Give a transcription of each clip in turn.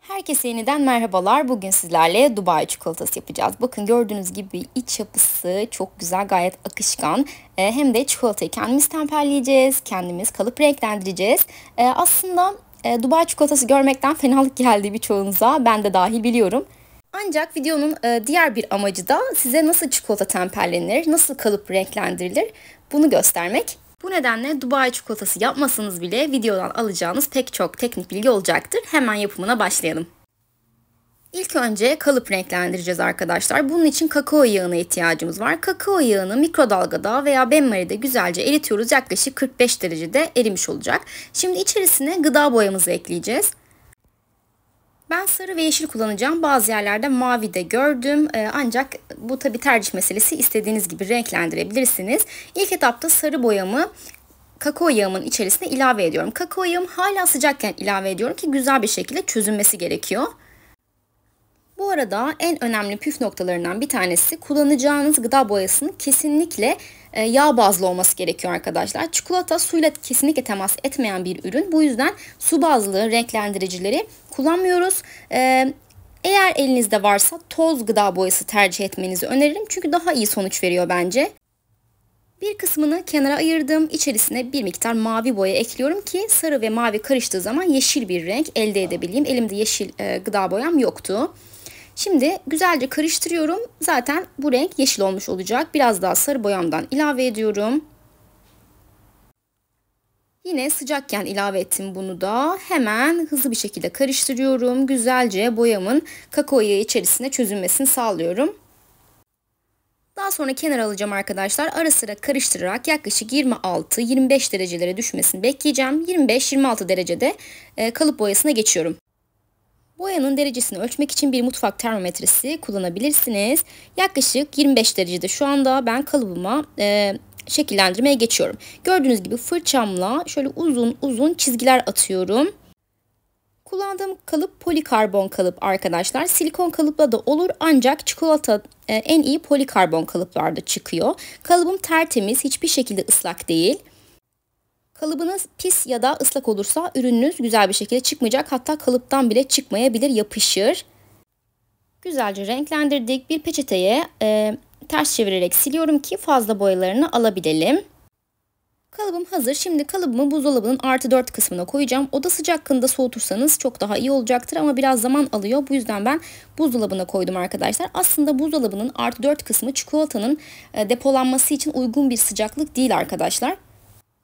Herkese yeniden merhabalar. Bugün sizlerle Dubai çikolatası yapacağız. Bakın gördüğünüz gibi iç yapısı çok güzel, gayet akışkan. Hem de çikolatayı kendimiz temperleyeceğiz, kendimiz kalıp renklendireceğiz. Aslında Dubai çikolatası görmekten fenalık geldi birçoğunuza, ben de dahil biliyorum. Ancak videonun diğer bir amacı da size nasıl çikolata temperlenir, nasıl kalıp renklendirilir bunu göstermek. Bu nedenle Dubai çikolatası yapmasanız bile videodan alacağınız pek çok teknik bilgi olacaktır. Hemen yapımına başlayalım. İlk önce kalıp renklendireceğiz arkadaşlar. Bunun için kakao yağına ihtiyacımız var. Kakao yağını mikrodalgada veya benmaride güzelce eritiyoruz. Yaklaşık 45 derecede erimiş olacak. Şimdi içerisine gıda boyamızı ekleyeceğiz. Ben sarı ve yeşil kullanacağım. Bazı yerlerde mavi de gördüm. Ancak bu tabi tercih meselesi. İstediğiniz gibi renklendirebilirsiniz. İlk etapta sarı boyamı kakao yağımın içerisine ilave ediyorum. Kakao yağım hala sıcakken ilave ediyorum ki güzel bir şekilde çözünmesi gerekiyor. Bu arada en önemli püf noktalarından bir tanesi, kullanacağınız gıda boyasının kesinlikle yağ bazlı olması gerekiyor arkadaşlar. Çikolata suyla kesinlikle temas etmeyen bir ürün. Bu yüzden su bazlı renklendiricileri kullanmıyoruz. Eğer elinizde varsa toz gıda boyası tercih etmenizi öneririm. Çünkü daha iyi sonuç veriyor bence. Bir kısmını kenara ayırdım. İçerisine bir miktar mavi boya ekliyorum ki sarı ve mavi karıştığı zaman yeşil bir renk elde edebileyim. Elimde yeşil gıda boyam yoktu. Şimdi güzelce karıştırıyorum. Zaten bu renk yeşil olmuş olacak. Biraz daha sarı boyamdan ilave ediyorum. Yine sıcakken ilave ettim bunu da. Hemen hızlı bir şekilde karıştırıyorum. Güzelce boyamın kakao yağı içerisine çözünmesini sağlıyorum. Daha sonra kenara alacağım arkadaşlar. Ara sıra karıştırarak yaklaşık 26-25 derecelere düşmesini bekleyeceğim. 25-26 derecede kalıp boyasına geçiyorum. Boyanın derecesini ölçmek için bir mutfak termometresi kullanabilirsiniz. Yaklaşık 25 derecede şu anda ben kalıbıma şekillendirmeye geçiyorum. Gördüğünüz gibi fırçamla şöyle uzun uzun çizgiler atıyorum. Kullandığım kalıp polikarbon kalıp arkadaşlar. Silikon kalıpla da olur ancak çikolata en iyi polikarbon kalıplarda çıkıyor. Kalıbım tertemiz, hiçbir şekilde ıslak değil. Kalıbınız pis ya da ıslak olursa ürününüz güzel bir şekilde çıkmayacak. Hatta kalıptan bile çıkmayabilir, yapışır. Güzelce renklendirdik. Bir peçeteye ters çevirerek siliyorum ki fazla boyalarını alabilelim. Kalıbım hazır. Şimdi kalıbımı buzdolabının +4 kısmına koyacağım. Oda sıcaklığında soğutursanız çok daha iyi olacaktır ama biraz zaman alıyor. Bu yüzden ben buzdolabına koydum arkadaşlar. Aslında buzdolabının +4 kısmı çikolatanın depolanması için uygun bir sıcaklık değil arkadaşlar.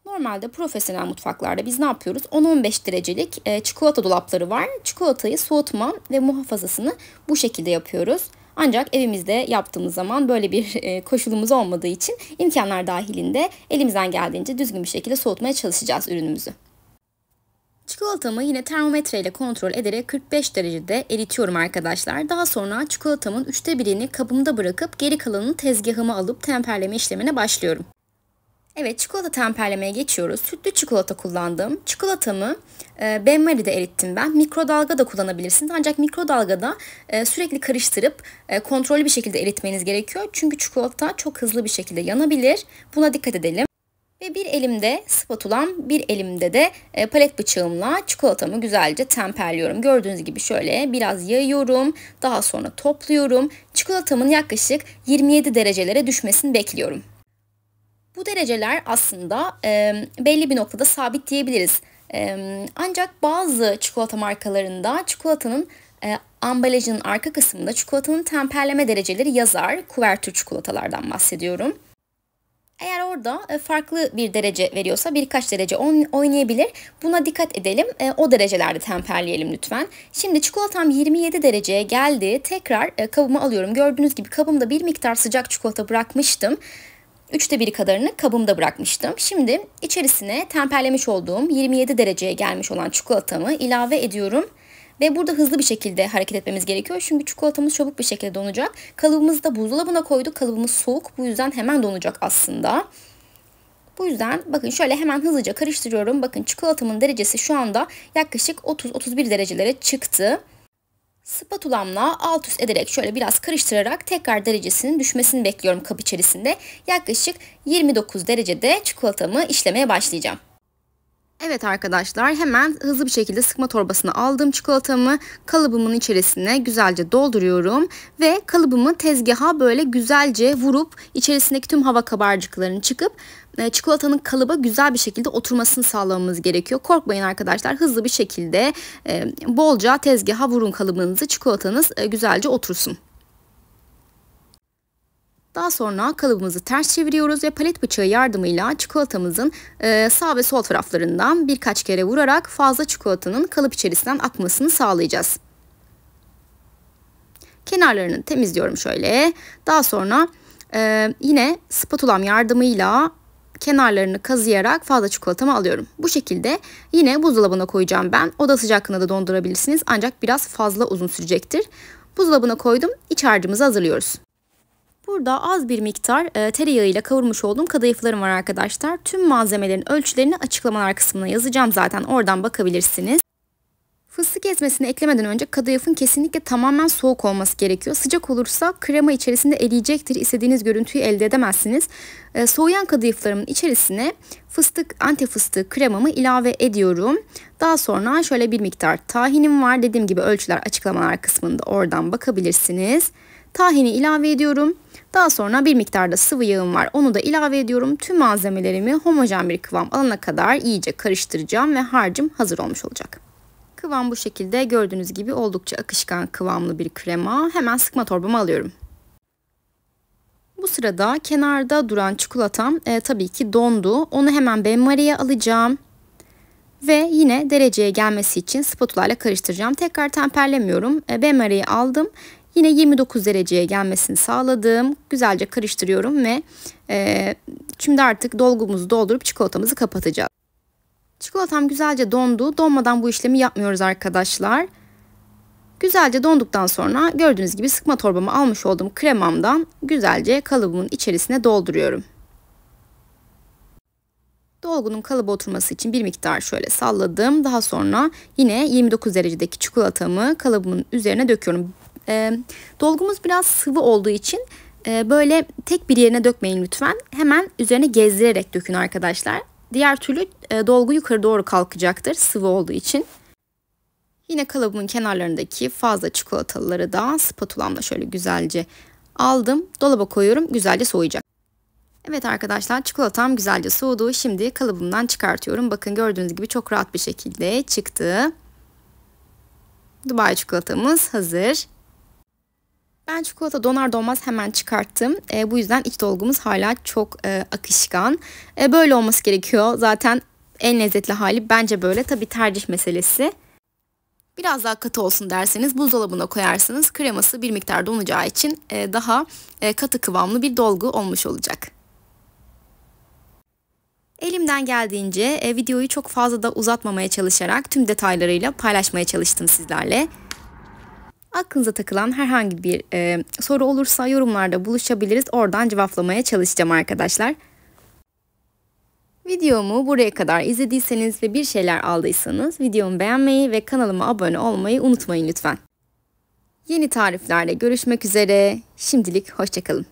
Normalde profesyonel mutfaklarda biz ne yapıyoruz? 10-15 derecelik çikolata dolapları var. Çikolatayı soğutma ve muhafazasını bu şekilde yapıyoruz. Ancak evimizde yaptığımız zaman böyle bir koşulumuz olmadığı için imkanlar dahilinde elimizden geldiğince düzgün bir şekilde soğutmaya çalışacağız ürünümüzü. Çikolatamı yine termometre ile kontrol ederek 45 derecede eritiyorum arkadaşlar. Daha sonra çikolatamın 1/3'ünü kabımda bırakıp geri kalanını tezgahıma alıp temperleme işlemine başlıyorum. Evet, çikolata temperlemeye geçiyoruz. Sütlü çikolata kullandım. Çikolatamı benmari'de erittim ben. Mikrodalga da kullanabilirsiniz. Ancak mikrodalgada sürekli karıştırıp kontrollü bir şekilde eritmeniz gerekiyor. Çünkü çikolata çok hızlı bir şekilde yanabilir. Buna dikkat edelim. Ve bir elimde spatulam, bir elimde de palet bıçağımla çikolatamı güzelce temperliyorum. Gördüğünüz gibi şöyle biraz yayıyorum. Daha sonra topluyorum. Çikolatamın yaklaşık 27 derecelere düşmesini bekliyorum. Bu dereceler aslında belli bir noktada sabit diyebiliriz. Ancak bazı çikolata markalarında çikolatanın ambalajının arka kısmında çikolatanın temperleme dereceleri yazar. Kuvertür çikolatalardan bahsediyorum. Eğer orada farklı bir derece veriyorsa birkaç derece oynayabilir. Buna dikkat edelim. O derecelerde temperleyelim lütfen. Şimdi çikolatam 27 dereceye geldi. Tekrar kabıma alıyorum. Gördüğünüz gibi kabımda bir miktar sıcak çikolata bırakmıştım. 1/3 kadarını kabımda bırakmıştım. Şimdi içerisine temperlemiş olduğum 27 dereceye gelmiş olan çikolatamı ilave ediyorum. Ve burada hızlı bir şekilde hareket etmemiz gerekiyor. Çünkü çikolatamız çabuk bir şekilde donacak. Kalıbımızı da buzdolabına koyduk. Kalıbımız soğuk. Bu yüzden hemen donacak aslında. Bu yüzden bakın şöyle hemen hızlıca karıştırıyorum. Bakın çikolatamın derecesi şu anda yaklaşık 30-31 derecelere çıktı. Spatulamla alt üst ederek şöyle biraz karıştırarak tekrar derecesinin düşmesini bekliyorum kap içerisinde. Yaklaşık 29 derecede çikolatamı işlemeye başlayacağım. Evet arkadaşlar, hemen hızlı bir şekilde sıkma torbasına aldığım çikolatamı kalıbımın içerisine güzelce dolduruyorum ve kalıbımı tezgaha böyle güzelce vurup içerisindeki tüm hava kabarcıklarının çıkıp çikolatanın kalıba güzel bir şekilde oturmasını sağlamamız gerekiyor. Korkmayın arkadaşlar, hızlı bir şekilde bolca tezgaha vurun kalıbınızı, çikolatanız güzelce otursun. Daha sonra kalıbımızı ters çeviriyoruz ve palet bıçağı yardımıyla çikolatamızın sağ ve sol taraflarından birkaç kere vurarak fazla çikolatanın kalıp içerisinden akmasını sağlayacağız. Kenarlarını temizliyorum şöyle. Daha sonra yine spatulam yardımıyla kenarlarını kazıyarak fazla çikolatamı alıyorum. Bu şekilde yine buzdolabına koyacağım ben. Oda sıcaklığında da dondurabilirsiniz ancak biraz fazla uzun sürecektir. Buzdolabına koydum. İç harcımızı hazırlıyoruz. Burada az bir miktar tereyağıyla kavurmuş olduğum kadayıflarım var arkadaşlar. Tüm malzemelerin ölçülerini açıklamalar kısmına yazacağım zaten, oradan bakabilirsiniz. Fıstık ezmesini eklemeden önce kadayıfın kesinlikle tamamen soğuk olması gerekiyor. Sıcak olursa krema içerisinde eriyecektir. İstediğiniz görüntüyü elde edemezsiniz. Soğuyan kadayıflarımın içerisine antep fıstığı kremamı ilave ediyorum. Daha sonra şöyle bir miktar tahinim var. Dediğim gibi ölçüler açıklamalar kısmında, oradan bakabilirsiniz. Tahini ilave ediyorum. Daha sonra bir miktar da sıvı yağım var. Onu da ilave ediyorum. Tüm malzemelerimi homojen bir kıvam alana kadar iyice karıştıracağım ve harcım hazır olmuş olacak. Kıvam bu şekilde, gördüğünüz gibi oldukça akışkan kıvamlı bir krema. Hemen sıkma torbama alıyorum. Bu sırada kenarda duran çikolatam tabii ki dondu. Onu hemen benmareye alacağım. Ve yine dereceye gelmesi için spatula ile karıştıracağım. Tekrar temperlemiyorum. Benmareyi aldım. Yine 29 dereceye gelmesini sağladım. Güzelce karıştırıyorum ve şimdi artık dolgumuzu doldurup çikolatamızı kapatacağız. Çikolatam güzelce dondu. Donmadan bu işlemi yapmıyoruz arkadaşlar. Güzelce donduktan sonra gördüğünüz gibi sıkma torbamı almış olduğum kremamdan güzelce kalıbımın içerisine dolduruyorum. Dolgunun kalıba oturması için bir miktar şöyle salladım. Daha sonra yine 29 derecedeki çikolatamı kalıbımın üzerine döküyorum. Dolgumuz biraz sıvı olduğu için böyle tek bir yerine dökmeyin lütfen. Hemen üzerine gezdirerek dökün arkadaşlar. Diğer türlü dolgu yukarı doğru kalkacaktır sıvı olduğu için. Yine kalıbımın kenarlarındaki fazla çikolataları da spatulamla şöyle güzelce aldım. Dolaba koyuyorum, güzelce soğuyacak. Evet arkadaşlar, çikolatam güzelce soğudu. Şimdi kalıbımdan çıkartıyorum. Bakın gördüğünüz gibi çok rahat bir şekilde çıktı. Dubai çikolatamız hazır. Ben çikolata donar donmaz hemen çıkarttım. Bu yüzden iç dolgumuz hala çok akışkan. Böyle olması gerekiyor. Zaten en lezzetli hali bence böyle. Tabii tercih meselesi. Biraz daha katı olsun derseniz buzdolabına koyarsınız. Kreması bir miktar donacağı için daha katı kıvamlı bir dolgu olmuş olacak. Elimden geldiğince videoyu çok fazla da uzatmamaya çalışarak tüm detaylarıyla paylaşmaya çalıştım sizlerle. Aklınıza takılan herhangi bir soru olursa yorumlarda buluşabiliriz. Oradan cevaplamaya çalışacağım arkadaşlar. Videomu buraya kadar izlediyseniz ve bir şeyler aldıysanız videomu beğenmeyi ve kanalıma abone olmayı unutmayın lütfen. Yeni tariflerle görüşmek üzere. Şimdilik hoşça kalın.